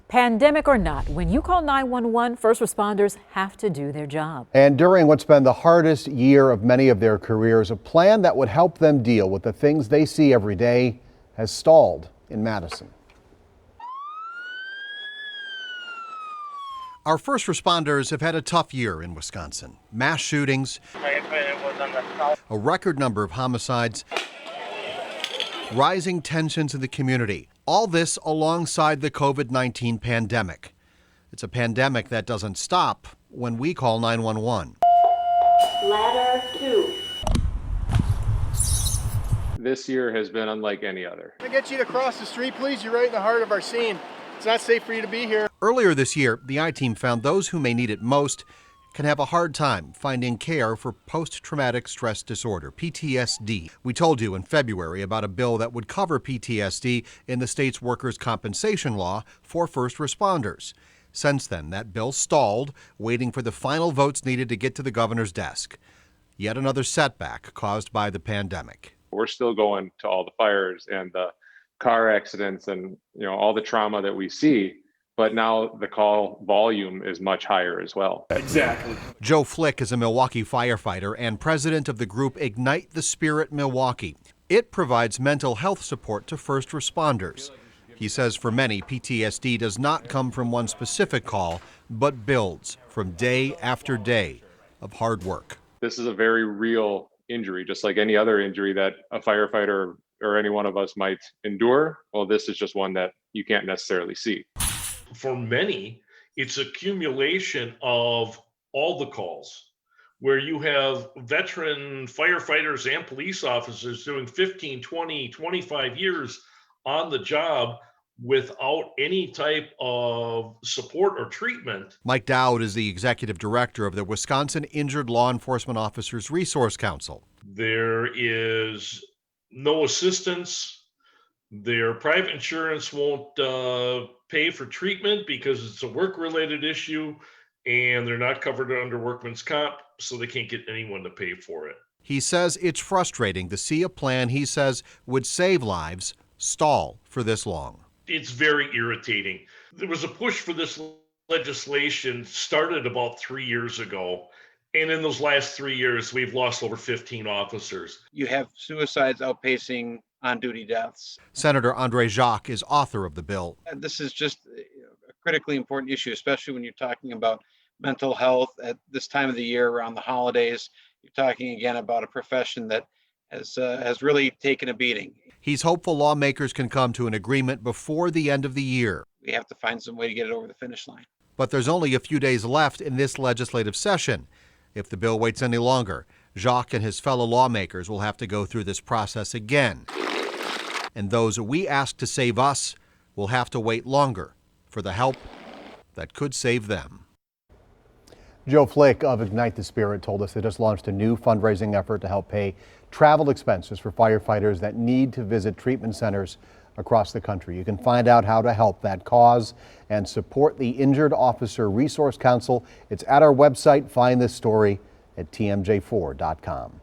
Pandemic or not, when you call 911, first responders have to do their job. And during what's been the hardest year of many of their careers, a plan that would help them deal with the things they see every day has stalled in Madison. Our first responders have had a tough year in Wisconsin. Mass shootings, a record number of homicides, rising tensions in the community. All this alongside the COVID-19 pandemic. It's a pandemic that doesn't stop when we call 911. Ladder 2. This year has been unlike any other. Can I get you to cross the street, please? You're right in the heart of our scene. It's not safe for you to be here. Earlier this year, the I-Team found those who may need it most can have a hard time finding care for post-traumatic stress disorder, PTSD. We told you in February about a bill that would cover PTSD in the state's workers' compensation law for first responders. Since then, that bill stalled, waiting for the final votes needed to get to the governor's desk. Yet another setback caused by the pandemic. We're still going to all the fires and the car accidents and all the trauma that we see. But now the call volume is much higher as well. Exactly. Joe Flick is a Milwaukee firefighter and president of the group Ignite the Spirit Milwaukee. It provides mental health support to first responders. He says for many, PTSD does not come from one specific call, but builds from day after day of hard work. This is a very real injury, just like any other injury that a firefighter or any one of us might endure. Well, this is just one that you can't necessarily see. For many, it's accumulation of all the calls where you have veteran firefighters and police officers doing 15, 20, 25 years on the job without any type of support or treatment. Mike Dowd is the executive director of the Wisconsin Injured Law Enforcement Officers Resource Council. There is no assistance. Their private insurance won't pay for treatment because it's a work-related issue, and they're not covered under workman's comp, so they can't get anyone to pay for it. He says it's frustrating to see a plan he says would save lives stall for this long. It's very irritating. There was a push for this legislation started about 3 years ago, and in those last 3 years, we've lost over 15 officers. You have suicides outpacing on-duty deaths. Senator Andre Jacques is author of the bill. This is just a critically important issue, especially when you're talking about mental health at this time of the year around the holidays. You're talking again about a profession that has really taken a beating. He's hopeful lawmakers can come to an agreement before the end of the year. We have to find some way to get it over the finish line. But there's only a few days left in this legislative session. If the bill waits any longer, Jacques and his fellow lawmakers will have to go through this process again. And those we ask to save us will have to wait longer for the help that could save them. Joe Flick of Ignite the Spirit told us they just launched a new fundraising effort to help pay travel expenses for firefighters that need to visit treatment centers across the country. You can find out how to help that cause and support the Injured Officer Resource Council. It's at our website. Find this story at tmj4.com.